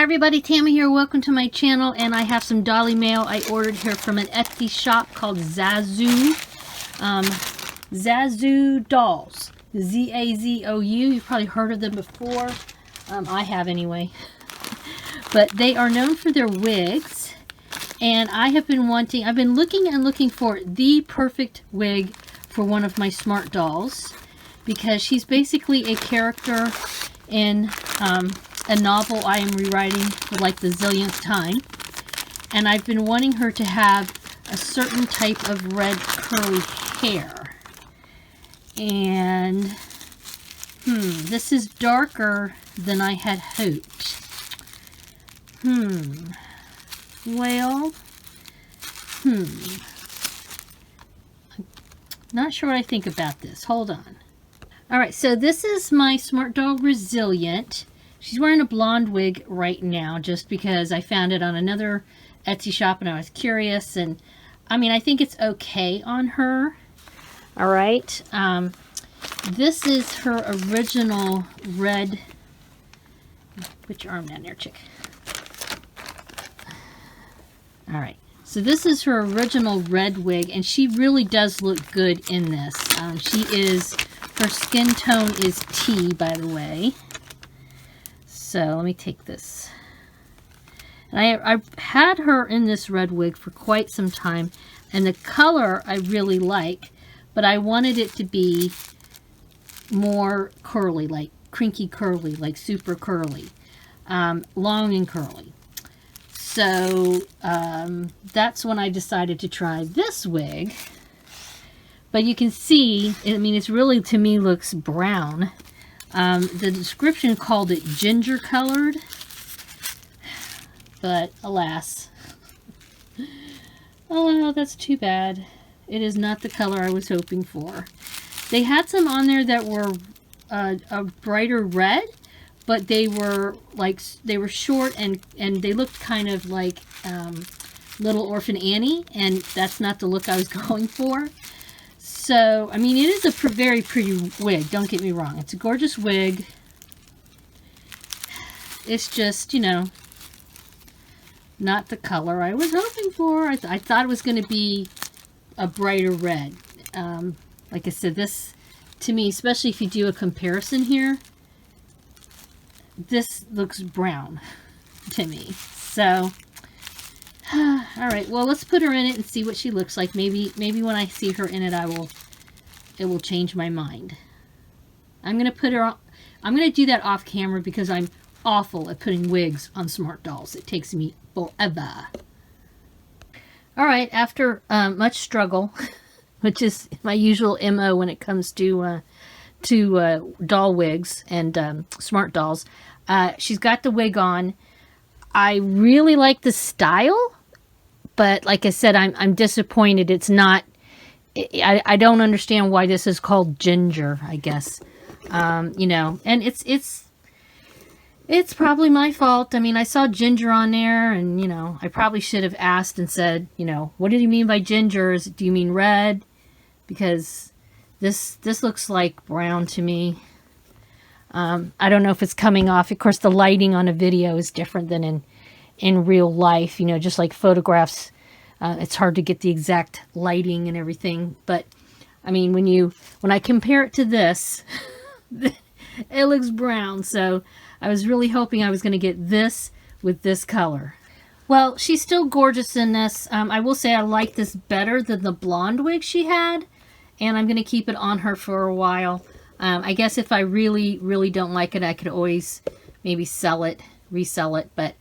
Hi everybody, Tammy here. Welcome to my channel, and I have some Dolly mail I ordered here from an Etsy shop called ZaZou. ZaZou dolls. Z-A-Z-O-U. You've probably heard of them before. I have anyway. But they are known for their wigs, and I've been looking and looking for the perfect wig for one of my smart dolls, because she's basically a character in a novel I am rewriting for like the zillionth time, and I've been wanting her to have a certain type of red curly hair. And this is darker than I had hoped. Well, not sure what I think about this. Hold on. Alright, so this is my Smart Doll Resilient. She's wearing a blonde wig right now just because I found it on another Etsy shop and I was curious. And I mean, I think it's okay on her. Alright. This is her original red. Put your arm down there, chick. Alright. So this is her original red wig, and she really does look good in this. Her skin tone is tea, by the way. So let me take this. And I've had her in this red wig for quite some time, and the color I really like, but I wanted it to be more curly, like crinky curly, like super curly, long and curly. So that's when I decided to try this wig. But you can see, I mean, it's really, to me, looks brown. The description called it ginger colored, but alas. Oh, that's too bad. It is not the color I was hoping for. They had some on there that were a brighter red, but they were short and they looked kind of like Little Orphan Annie, and that's not the look I was going for. So, I mean, it is a very pretty wig, don't get me wrong. It's a gorgeous wig. It's just, you know, not the color I was hoping for. I thought it was going to be a brighter red. Like I said, this, to me, especially if you do a comparison here, this looks brown to me. So, alright, well, let's put her in it and see what she looks like. Maybe when I see her in it, it will change my mind. I'm going to do that off camera because I'm awful at putting wigs on smart dolls. It takes me forever. Alright, after much struggle, which is my usual MO when it comes to doll wigs and smart dolls, she's got the wig on. I really like the style, but like I said, I'm disappointed. It's not. I don't understand why this is called ginger, I guess. You know, and it's probably my fault. I mean, I saw ginger on there, and you know, I probably should have asked and said, you know, what do you mean by ginger? Do you mean red? Because this looks like brown to me. I don't know if it's coming off. Of course, the lighting on a video is different than in real life. You know, just like photographs, it's hard to get the exact lighting and everything. But I mean, when I compare it to this, it looks brown. So I was really hoping I was going to get this with this color. Well, she's still gorgeous in this. I will say I like this better than the blonde wig she had, and I'm going to keep it on her for a while. I guess if I really, really don't like it, I could always maybe resell it. But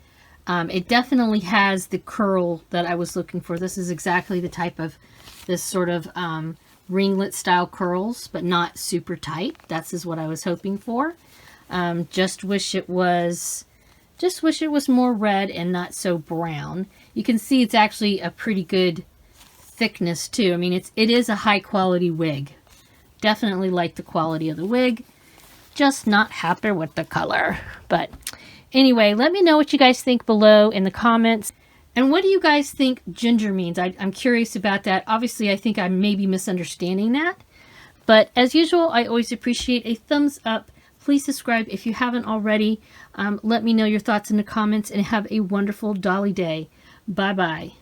it definitely has the curl that I was looking for. This is exactly the type of this sort of ringlet style curls, but not super tight. That's what I was hoping for. Just wish it was more red and not so brown. You can see it's actually a pretty good thickness too. I mean, it is a high quality wig. Definitely like the quality of the wig, just not happy with the color. But anyway, let me know what you guys think below in the comments. And what do you guys think ginger means? I'm curious about that. Obviously, I think I may be misunderstanding that. But as usual, I always appreciate a thumbs up, Please subscribe if you haven't already. Let me know your thoughts in the comments, and have a wonderful Dolly day. Bye-bye.